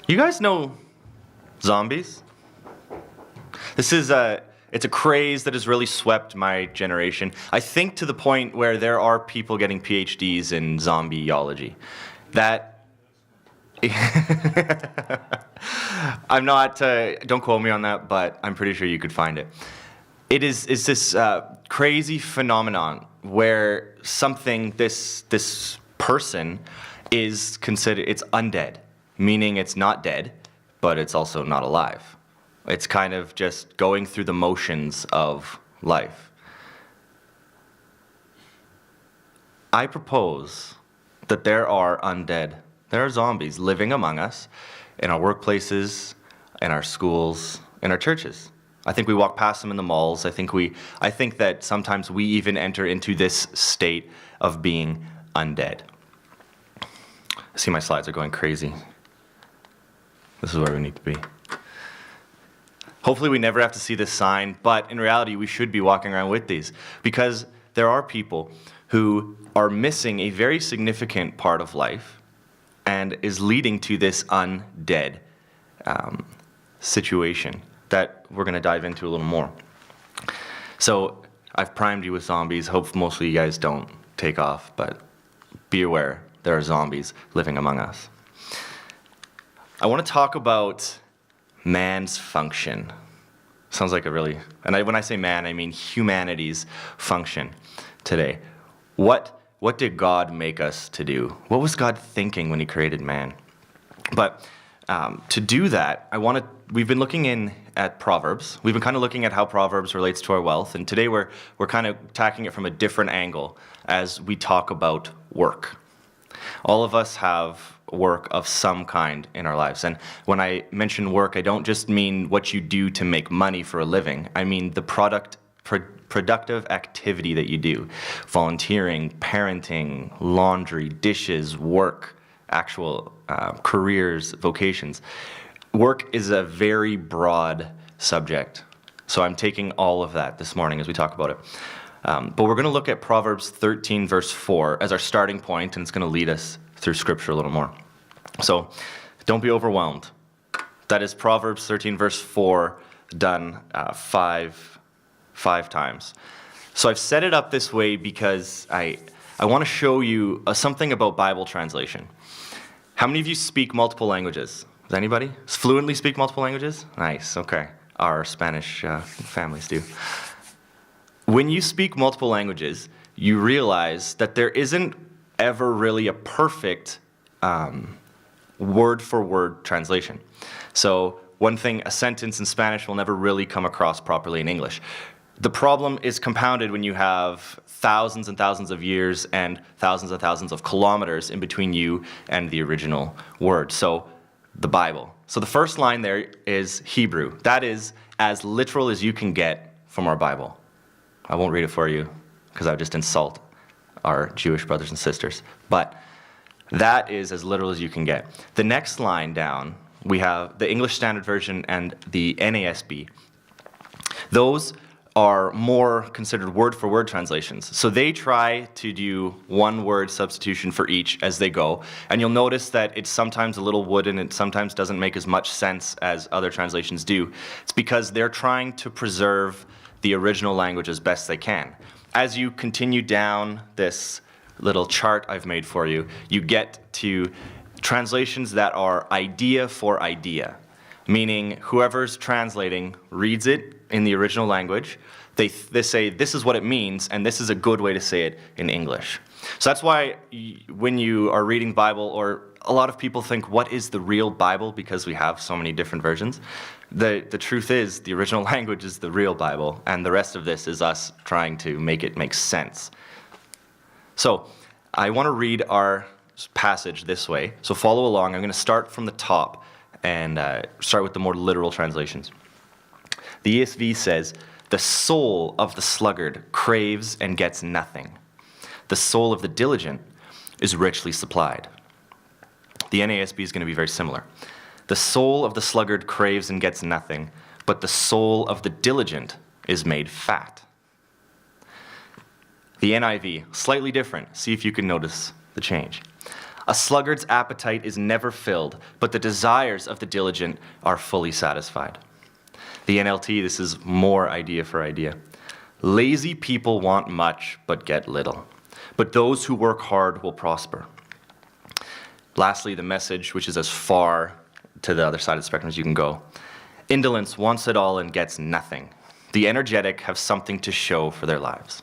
You guys know zombies? It's a craze that has really swept my generation. I think to the point where there are people getting PhDs in zombieology. That I'm not. Don't quote me on that, but I'm pretty sure you could find it. It's this crazy phenomenon where this person is considered, it's undead, meaning it's not dead, but it's also not alive. It's kind of just going through the motions of life. I propose that there are undead, there are zombies living among us in our workplaces, in our schools, in our churches. I think we walk past them in the malls. I think that sometimes we even enter into this state of being undead. I see my slides are going crazy. This is where we need to be. Hopefully we never have to see this sign, but in reality we should be walking around with these because there are people who are missing a very significant part of life and is leading to this undead situation that we're going to dive into a little more. So I've primed you with zombies. Hope mostly you guys don't take off, but be aware there are zombies living among us. I want to talk about man's function. Sounds like when I say man, I mean humanity's function today. What did God make us to do? What was God thinking when he created man? But to do that, we've been looking at Proverbs. We've been kind of looking at how Proverbs relates to our wealth, and today we're kind of attacking it from a different angle as we talk about work. All of us have work of some kind in our lives, and when I mention work, I don't just mean what you do to make money for a living. I mean the productive activity that you do. Volunteering, parenting, laundry, dishes, work, actual careers, vocations. Work is a very broad subject. So I'm taking all of that this morning as we talk about it. But we're going to look at Proverbs 13, verse 4 as our starting point, and it's going to lead us through Scripture a little more. So don't be overwhelmed. That is Proverbs 13, verse 4, done five times. So I've set it up this way because I want to show you something about Bible translation. How many of you speak multiple languages? Does anybody fluently speak multiple languages? Nice, okay. Our Spanish families do. When you speak multiple languages, you realize that there isn't ever really a perfect word-for-word translation. So one thing, a sentence in Spanish will never really come across properly in English. The problem is compounded when you have thousands and thousands of years and thousands of kilometers in between you and the original word. So the Bible. So the first line there is Hebrew. That is as literal as you can get from our Bible. I won't read it for you because I would just insult our Jewish brothers and sisters. But that is as literal as you can get. The next line down, we have the English Standard Version and the NASB. Those are more considered word-for-word translations. So they try to do one-word substitution for each as they go. And you'll notice that it's sometimes a little wooden, it sometimes doesn't make as much sense as other translations do. It's because they're trying to preserve the original language as best they can. As you continue down this little chart I've made for you, you get to translations that are idea for idea, meaning whoever's translating reads it in the original language, they say this is what it means, and this is a good way to say it in English. So that's why when you are reading Bible, or a lot of people think, what is the real Bible? Because we have so many different versions. The truth is, the original language is the real Bible, and the rest of this is us trying to make it make sense. So I want to read our passage this way, so follow along. I'm going to start from the top and start with the more literal translations. The ESV says, "The soul of the sluggard craves and gets nothing. The soul of the diligent is richly supplied." The NASB is going to be very similar. "The soul of the sluggard craves and gets nothing, but the soul of the diligent is made fat." The NIV, slightly different. See if you can notice the change. A sluggard's appetite is never filled, but the desires of the diligent are fully satisfied. The NLT, this is more idea for idea. Lazy people want much, but get little. But those who work hard will prosper. Lastly, the Message, which is as far to the other side of the spectrum as you can go. Indolence wants it all and gets nothing. The energetic have something to show for their lives.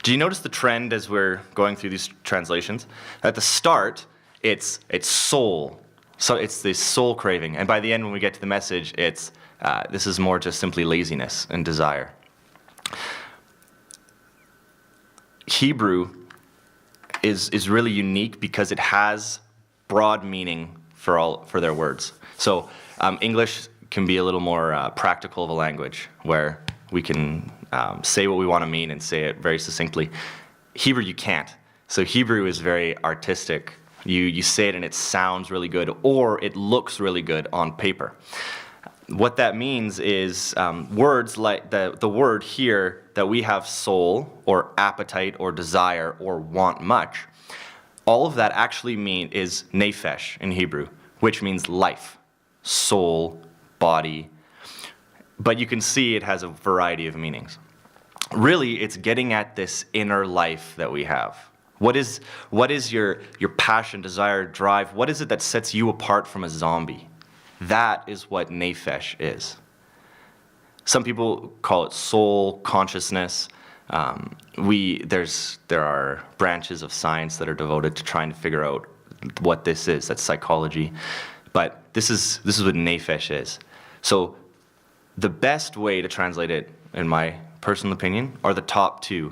Do you notice the trend as we're going through these translations? At the start, it's soul. So it's this soul craving. And by the end, when we get to the Message, it's this is more just simply laziness and desire. Hebrew is really unique because it has broad meaning for their words. So English can be a little more practical of a language where we can say what we want to mean and say it very succinctly. Hebrew, you can't. So Hebrew is very artistic. You say it and it sounds really good, or it looks really good on paper. What that means is words like the word here that we have soul or appetite or desire or want much, all of that actually is nephesh in Hebrew, which means life, soul, body. But you can see it has a variety of meanings. Really, it's getting at this inner life that we have. What is your passion, desire, drive? What is it that sets you apart from a zombie? That is what nephesh is. Some people call it soul, consciousness. There are branches of science that are devoted to trying to figure out what this is. That's psychology. But this is what nephesh is. So the best way to translate it, in my personal opinion, are the top two.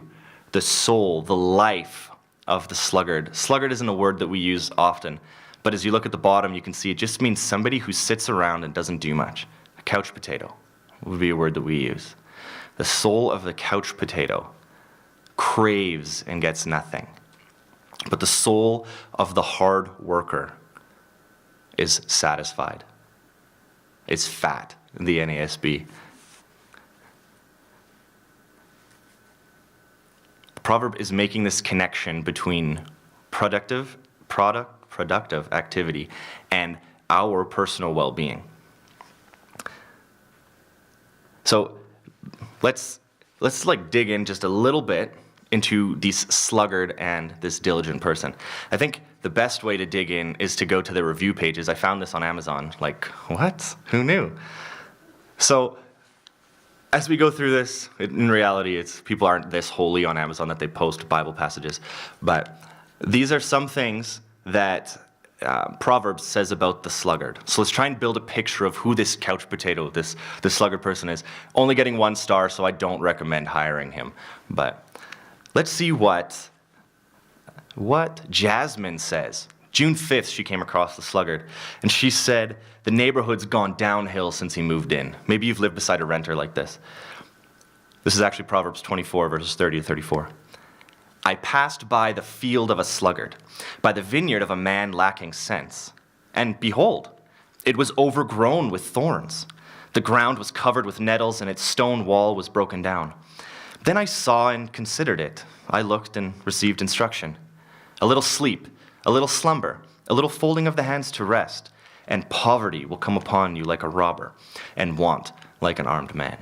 The soul, the life of the sluggard. Sluggard isn't a word that we use often, but as you look at the bottom, you can see it just means somebody who sits around and doesn't do much. A couch potato would be a word that we use. The soul of the couch potato craves and gets nothing. But the soul of the hard worker is satisfied. It's fat in the NASB. The proverb is making this connection between productive activity and our personal well-being. So let's dig in just a little bit into this sluggard and this diligent person. I think the best way to dig in is to go to the review pages. I found this on Amazon. Like, what? Who knew? So as we go through this, in reality, people aren't this holy on Amazon that they post Bible passages. But these are some things that Proverbs says about the sluggard. So let's try and build a picture of who this couch potato, this sluggard person is. Only getting 1 star, so I don't recommend hiring him. But let's see what Jasmine says. June 5th, she came across the sluggard, and she said, the neighborhood's gone downhill since he moved in. Maybe you've lived beside a renter like this. This is actually Proverbs 24, verses 30 to 34. I passed by the field of a sluggard, by the vineyard of a man lacking sense. And behold, it was overgrown with thorns. The ground was covered with nettles, and its stone wall was broken down. Then I saw and considered it. I looked and received instruction. A little sleep, a little slumber, a little folding of the hands to rest, and poverty will come upon you like a robber, and want like an armed man.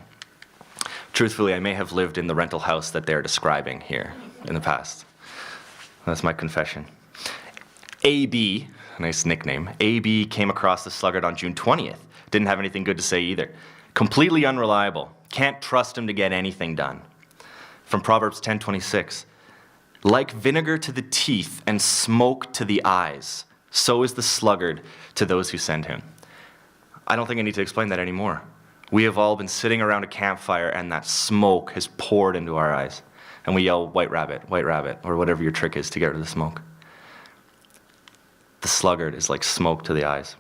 Truthfully, I may have lived in the rental house that they're describing here in the past. That's my confession. AB, nice nickname, AB came across the sluggard on June 20th. Didn't have anything good to say either. Completely unreliable. Can't trust him to get anything done. From Proverbs 10:26, like vinegar to the teeth and smoke to the eyes, so is the sluggard to those who send him. I don't think I need to explain that anymore. We have all been sitting around a campfire and that smoke has poured into our eyes. And we yell, white rabbit, or whatever your trick is to get rid of the smoke. The sluggard is like smoke to the eyes.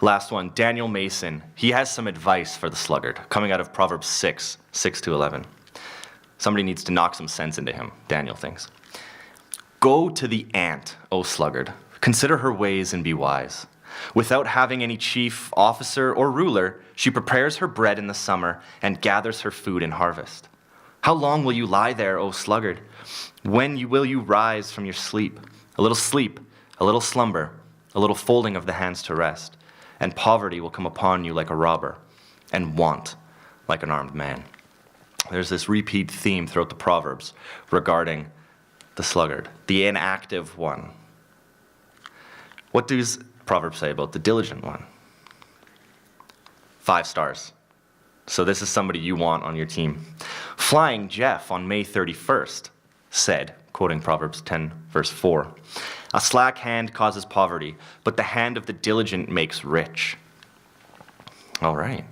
Last one, Daniel Mason. He has some advice for the sluggard, coming out of Proverbs 6 to 11. Somebody needs to knock some sense into him, Daniel thinks. Go to the ant, O sluggard. Consider her ways and be wise. Without having any chief, officer, or ruler, she prepares her bread in the summer and gathers her food in harvest. How long will you lie there, O sluggard? When will you rise from your sleep, a little slumber, a little folding of the hands to rest, and poverty will come upon you like a robber, and want like an armed man. There's this repeat theme throughout the Proverbs regarding the sluggard, the inactive one. What does Proverbs say about the diligent one? 5 stars. So this is somebody you want on your team. Flying Jeff on May 31st said, quoting Proverbs 10, verse 4, "A slack hand causes poverty, but the hand of the diligent makes rich." All right.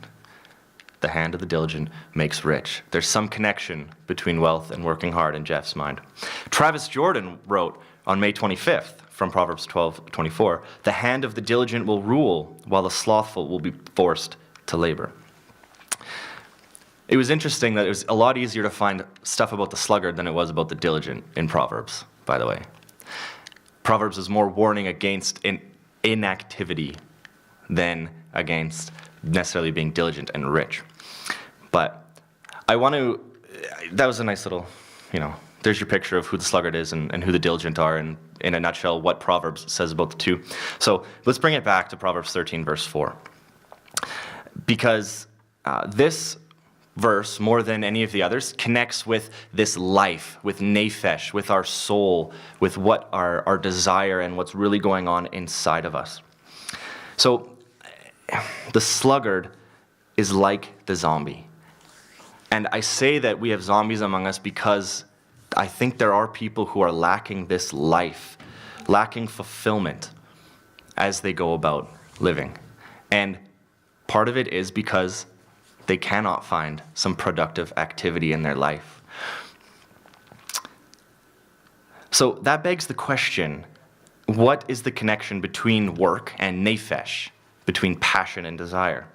The hand of the diligent makes rich. There's some connection between wealth and working hard in Jeff's mind. Travis Jordan wrote on May 25th from Proverbs 12:24, "The hand of the diligent will rule, while the slothful will be forced to labor." It was interesting that it was a lot easier to find stuff about the sluggard than it was about the diligent in Proverbs, by the way. Proverbs is more warning against inactivity than against necessarily being diligent and rich. But that was a nice little, there's your picture of who the sluggard is and who the diligent are, and in a nutshell, what Proverbs says about the two. So let's bring it back to Proverbs 13, verse 4. Because this verse, more than any of the others, connects with this life, with nephesh, with our soul, with what our desire and what's really going on inside of us. So the sluggard is like the zombie. And I say that we have zombies among us because I think there are people who are lacking this life, lacking fulfillment as they go about living. And part of it is because they cannot find some productive activity in their life. So that begs the question, what is the connection between work and nephesh, between passion and desire?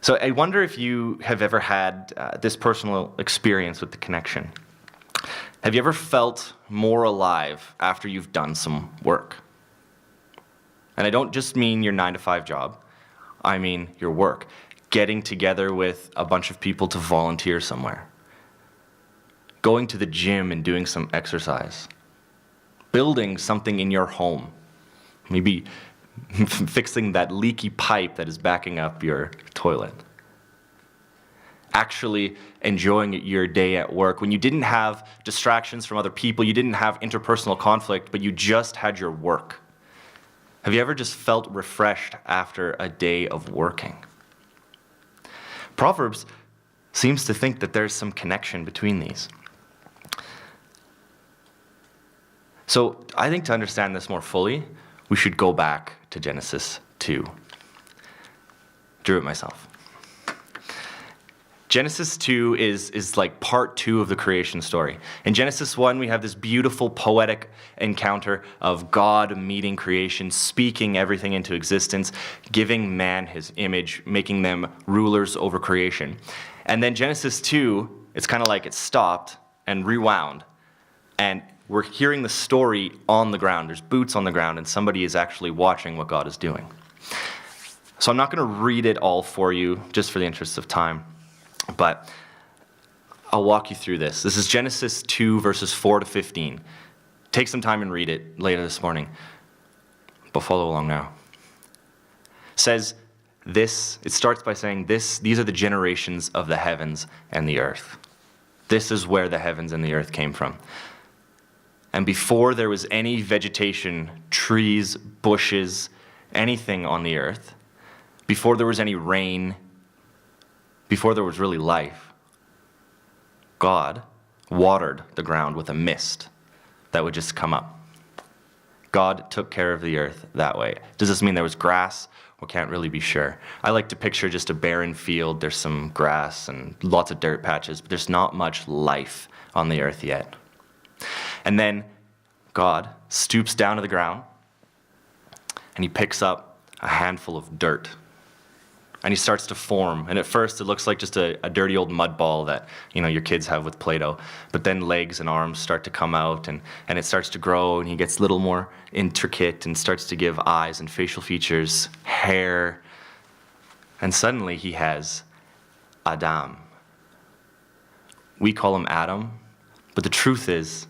So I wonder if you have ever had this personal experience with the connection. Have you ever felt more alive after you've done some work? And I don't just mean your 9-to-5 job. I mean your work. Getting together with a bunch of people to volunteer somewhere. Going to the gym and doing some exercise. Building something in your home. Maybe fixing that leaky pipe that is backing up your toilet. Actually enjoying your day at work when you didn't have distractions from other people, you didn't have interpersonal conflict, but you just had your work. Have you ever just felt refreshed after a day of working? Proverbs seems to think that there's some connection between these. So I think to understand this more fully, we should go back to Genesis 2. Drew it myself. Genesis 2 is like part 2 of the creation story. In Genesis 1, we have this beautiful poetic encounter of God meeting creation, speaking everything into existence, giving man his image, making them rulers over creation. And then Genesis 2, it's kind of like it stopped and rewound. And we're hearing the story on the ground. There's boots on the ground, and somebody is actually watching what God is doing. So I'm not going to read it all for you, just for the interest of time. But I'll walk you through this. This is Genesis 2, verses 4 to 15. Take some time and read it later this morning. But follow along now. It says this, it starts by saying these are the generations of the heavens and the earth. This is where the heavens and the earth came from. And before there was any vegetation, trees, bushes, anything on the earth, before there was any rain, before there was really life, God watered the ground with a mist that would just come up. God took care of the earth that way. Does this mean there was grass? We can't really be sure. I like to picture just a barren field. There's some grass and lots of dirt patches, but there's not much life on the earth yet. And then God stoops down to the ground and he picks up a handful of dirt. And he starts to form. And at first, it looks like just a dirty old mud ball that, your kids have with Play-Doh. But then legs and arms start to come out, and it starts to grow, and he gets a little more intricate and starts to give eyes and facial features, hair. And suddenly, he has Adam. We call him Adam, but the truth is,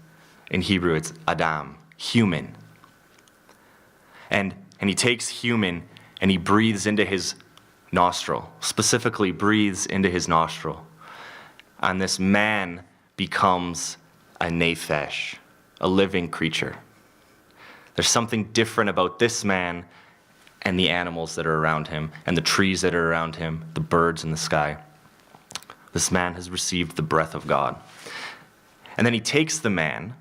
in Hebrew, it's Adam, human. And he takes human and he breathes into his nostril, specifically breathes into his nostril. And this man becomes a nephesh, a living creature. There's something different about this man and the animals that are around him, and the trees that are around him, the birds in the sky. This man has received the breath of God. And then he takes the man,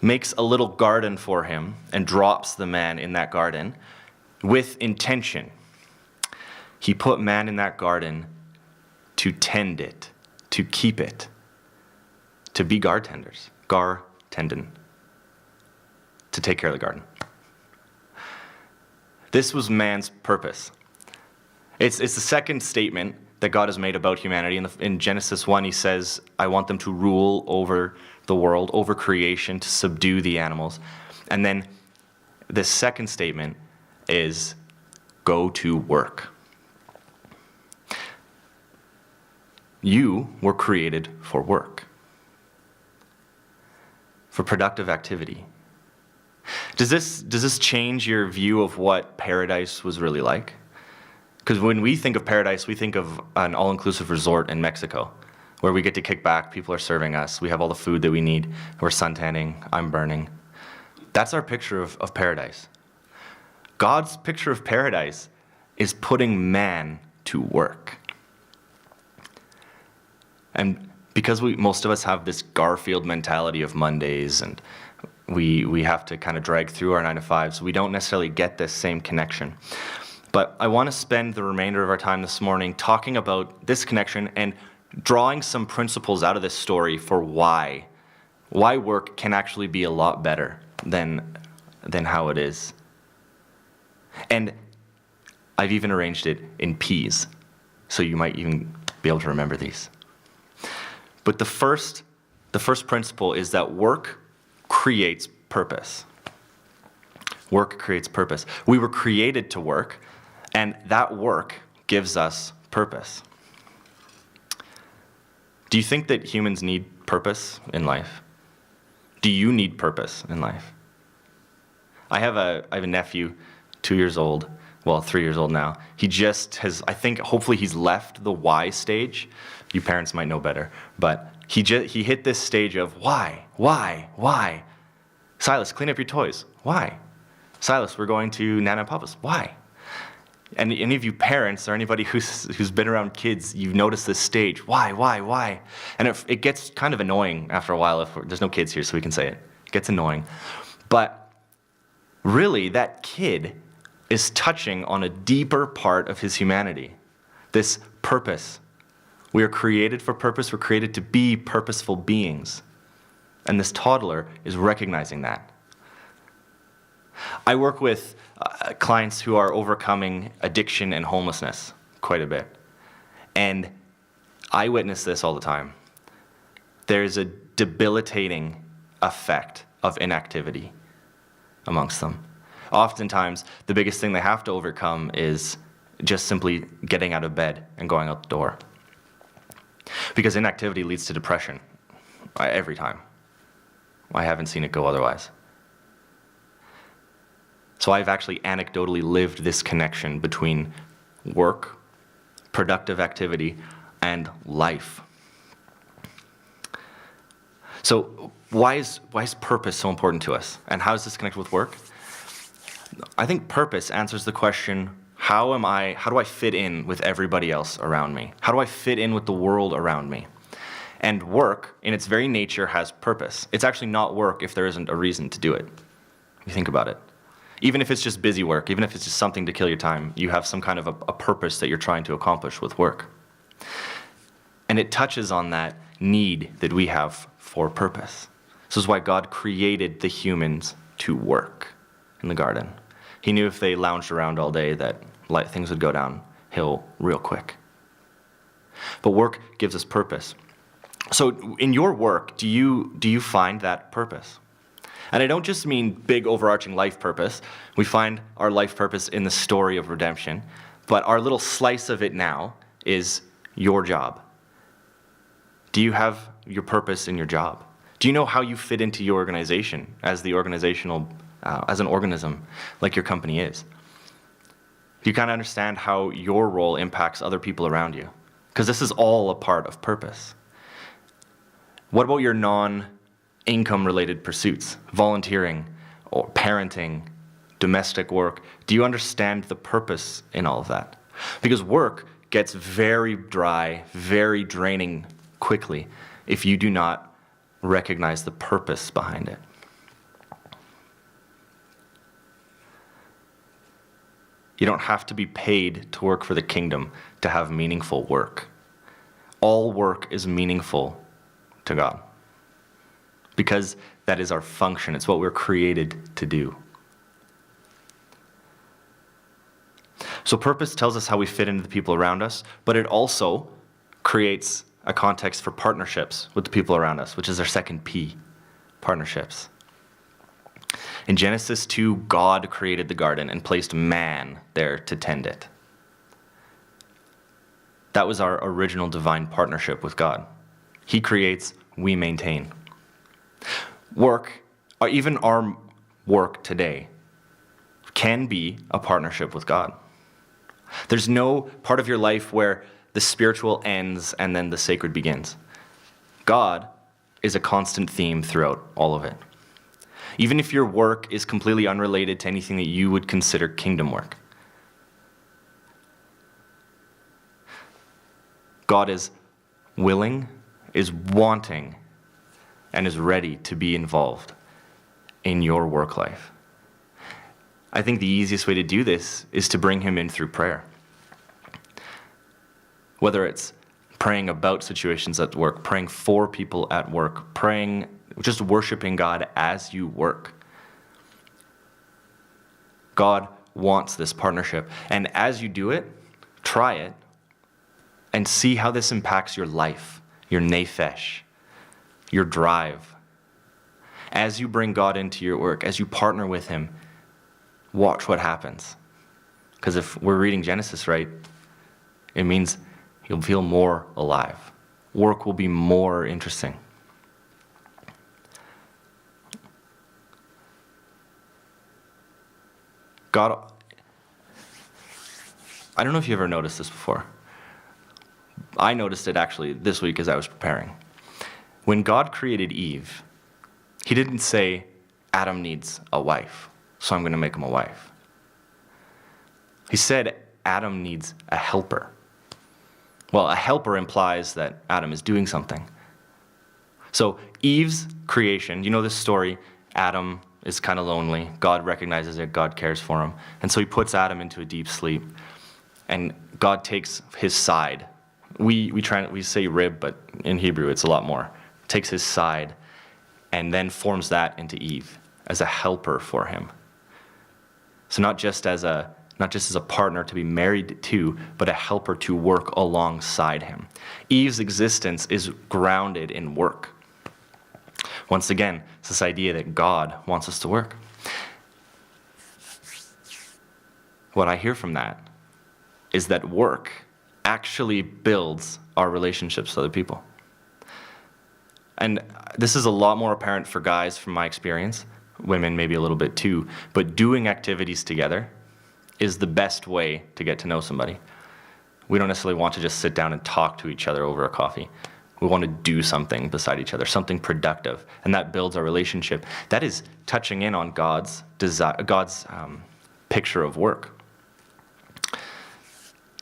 makes a little garden for him, and drops the man in that garden with intention. He put man in that garden to tend it, to keep it, to be gartenders, gar-tenden, to take care of the garden. This was man's purpose. It's the second statement that God has made about humanity. In Genesis 1, he says, I want them to rule over the world, over creation, to subdue the animals. And then the second statement is, go to work. You were created for work, for productive activity. Does this change your view of what paradise was really like? Because when we think of paradise, we think of an all-inclusive resort in Mexico, where we get to kick back, people are serving us, we have all the food that we need, we're suntanning, I'm burning. That's our picture of paradise. God's picture of paradise is putting man to work. And because most of us have this Garfield mentality of Mondays, and we have to kind of drag through our 9 to 5s, we don't necessarily get this same connection. But I want to spend the remainder of our time this morning talking about this connection and drawing some principles out of this story for why work can actually be a lot better than how it is. And I've even arranged it in P's, so you might even be able to remember these. But the first principle is that work creates purpose. Work creates purpose. We were created to work, and that work gives us purpose. Do you think that humans need purpose in life? Do you need purpose in life? I have a nephew, 2 years old, well, 3 years old now. He just has, I think, hopefully he's left the why stage. You parents might know better, but he hit this stage of why? Silas, clean up your toys. Why? Silas, we're going to Nana and Papa's. Why? And any of you parents or anybody who's been around kids, you've noticed this stage. Why? And it gets kind of annoying after a while. There's no kids here, so we can say it. It gets annoying. But really, that kid is touching on a deeper part of his humanity, this purpose. We are created for purpose. We're created to be purposeful beings. And this toddler is recognizing that. I work with clients who are overcoming addiction and homelessness quite a bit. And I witness this all the time. There's a debilitating effect of inactivity amongst them. Oftentimes, the biggest thing they have to overcome is just simply getting out of bed and going out the door. Because inactivity leads to depression every time. I haven't seen it go otherwise. So I've actually anecdotally lived this connection between work, productive activity, and life. So why is purpose so important to us? And how does this connect with work? I think purpose answers the question, how do I fit in with everybody else around me? How do I fit in with the world around me? And work, in its very nature, has purpose. It's actually not work if there isn't a reason to do it. If you think about it. Even if it's just busy work, even if it's just something to kill your time, you have some kind of a purpose that you're trying to accomplish with work. And it touches on that need that we have for purpose. This is why God created the humans to work in the garden. He knew if they lounged around all day that things would go downhill real quick. But work gives us purpose. So in your work, do you find that purpose? And I don't just mean big overarching life purpose. We find our life purpose in the story of redemption. But our little slice of it now is your job. Do you have your purpose in your job? Do you know how you fit into your organization as as an organism like your company is? Do you kind of understand how your role impacts other people around you? Because this is all a part of purpose. What about your non-income related pursuits? Volunteering or parenting, domestic work. Do you understand the purpose in all of that? Because work gets very dry, very draining quickly if you do not recognize the purpose behind it. You don't have to be paid to work for the kingdom to have meaningful work. All work is meaningful to God because that is our function. It's what we're created to do. So purpose tells us how we fit into the people around us, but it also creates a context for partnerships with the people around us, which is our second P, partnerships. In Genesis 2, God created the garden and placed man there to tend it. That was our original divine partnership with God. He creates, we maintain. Work, or even our work today, can be a partnership with God. There's no part of your life where the spiritual ends and then the sacred begins. God is a constant theme throughout all of it. Even if your work is completely unrelated to anything that you would consider kingdom work. God is willing, is wanting, and is ready to be involved in your work life. I think the easiest way to do this is to bring him in through prayer. Whether it's praying about situations at work, praying for people at work, praying, just worshiping God as you work. God wants this partnership. And as you do it, try it and see how this impacts your life, your nephesh, your drive. As you bring God into your work, as you partner with him, watch what happens. Because if we're reading Genesis right, it means you'll feel more alive. Work will be more interesting. God, I don't know if you ever noticed this before. I noticed it actually this week as I was preparing. When God created Eve, he didn't say, Adam needs a wife, so I'm going to make him a wife. He said, Adam needs a helper. Well, a helper implies that Adam is doing something. So Eve's creation, you know this story, Adam is kind of lonely. God recognizes it. God cares for him. And so he puts Adam into a deep sleep. And God takes his side. We say rib, but in Hebrew it's a lot more. Takes his side and then forms that into Eve as a helper for him. So not just as a partner to be married to, but a helper to work alongside him. Eve's existence is grounded in work. Once again, it's this idea that God wants us to work. What I hear from that is that work actually builds our relationships with other people. And this is a lot more apparent for guys from my experience, women maybe a little bit too, but doing activities together is the best way to get to know somebody. We don't necessarily want to just sit down and talk to each other over a coffee. We want to do something beside each other, something productive, and that builds our relationship. That is touching in on God's picture of work.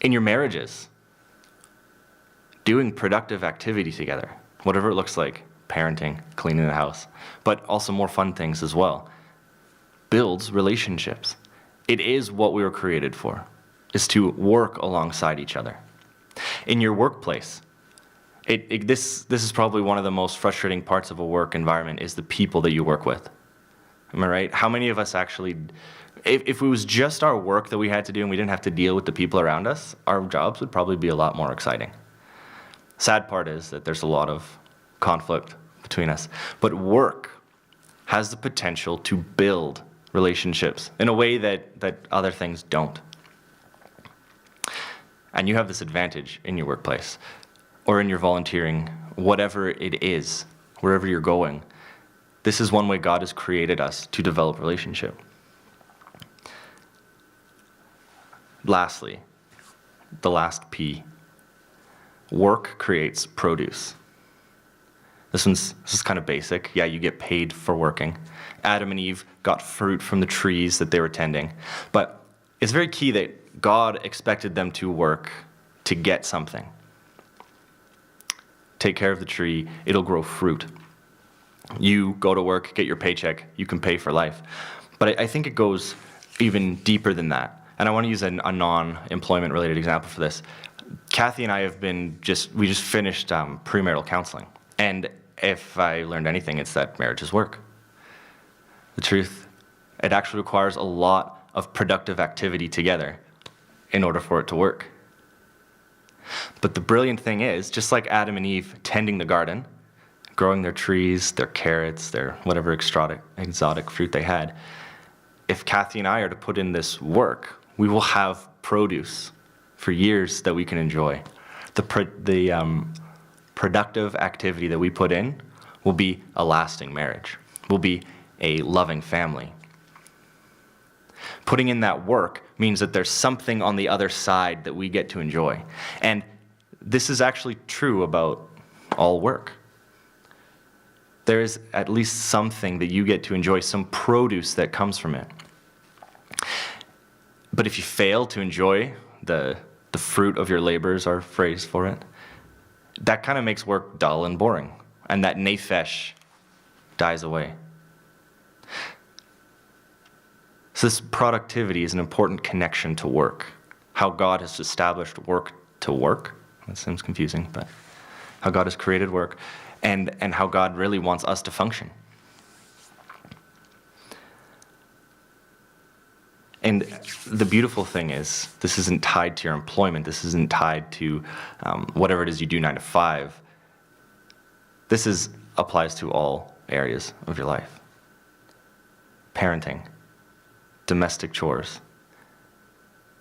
In your marriages, doing productive activity together, whatever it looks like, parenting, cleaning the house, but also more fun things as well, builds relationships. It is what we were created for, is to work alongside each other. In your workplace, this is probably one of the most frustrating parts of a work environment is the people that you work with. Am I right? How many of us actually, if it was just our work that we had to do and we didn't have to deal with the people around us, our jobs would probably be a lot more exciting. Sad part is that there's a lot of conflict between us. But work has the potential to build relationships in a way that other things don't. And you have this advantage in your workplace. or in your volunteering, whatever it is, wherever you're going, this is one way God has created us to develop relationship. Lastly, the last P. Work creates produce. This is kind of basic. Yeah, you get paid for working. Adam and Eve got fruit from the trees that they were tending. But it's very key that God expected them to work to get something. Take care of the tree, it'll grow fruit. You go to work, get your paycheck, you can pay for life. But I think it goes even deeper than that. And I want to use a non-employment related example for this. Kathy and I we just finished premarital counseling. And if I learned anything, it's that marriage is work. The truth, it actually requires a lot of productive activity together in order for it to work. But the brilliant thing is, just like Adam and Eve tending the garden, growing their trees, their carrots, their whatever exotic fruit they had, if Kathy and I are to put in this work, we will have produce for years that we can enjoy. The productive activity that we put in will be a lasting marriage, will be a loving family. Putting in that work means that there's something on the other side that we get to enjoy. And this is actually true about all work. There is at least something that you get to enjoy, some produce that comes from it. But if you fail to enjoy the fruit of your labors, our phrase for it, that kind of makes work dull and boring. And that nephesh dies away. So this productivity is an important connection to work. How God has established work to work. That seems confusing, but how God has created work and how God really wants us to function. And the beautiful thing is, this isn't tied to your employment. This isn't tied to whatever it is you do 9 to 5. This applies to all areas of your life. Parenting, domestic chores.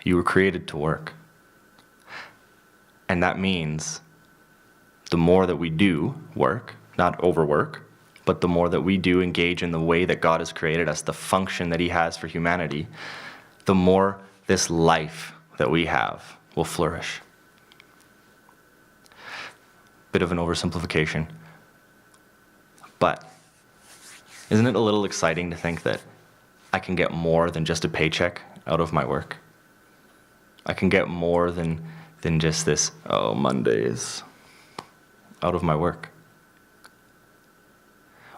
You were created to work. And that means the more that we do work, not overwork, but the more that we do engage in the way that God has created us, the function that He has for humanity, the more this life that we have will flourish. Bit of an oversimplification. But isn't it a little exciting to think that I can get more than just a paycheck out of my work? I can get more than just this, Mondays, out of my work.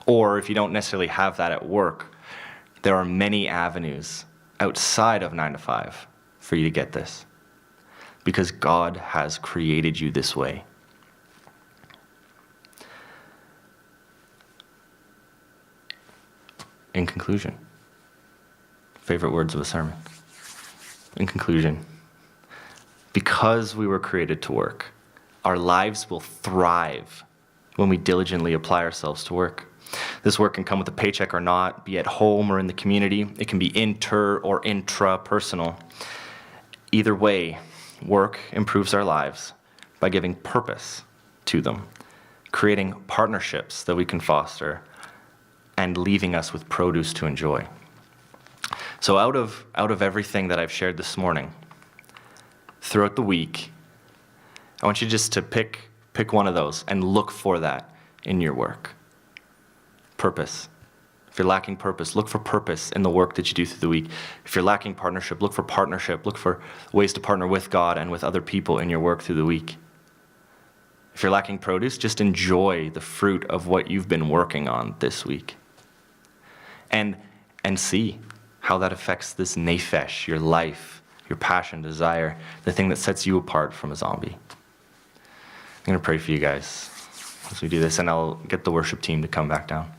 Or if you don't necessarily have that at work, there are many avenues outside of 9 to 5 for you to get this. Because God has created you this way. In conclusion, favorite words of a sermon. In conclusion, because we were created to work, our lives will thrive when we diligently apply ourselves to work. This work can come with a paycheck or not, be at home or in the community. It can be inter or intra-personal. Either way, work improves our lives by giving purpose to them, creating partnerships that we can foster, and leaving us with produce to enjoy. So out of everything that I've shared this morning, throughout the week, I want you just to pick one of those and look for that in your work. Purpose. If you're lacking purpose, look for purpose in the work that you do through the week. If you're lacking partnership, look for partnership. Look for ways to partner with God and with other people in your work through the week. If you're lacking produce, just enjoy the fruit of what you've been working on this week. And see how that affects this nephesh, your life, your passion, desire, the thing that sets you apart from a zombie. I'm going to pray for you guys as we do this, and I'll get the worship team to come back down.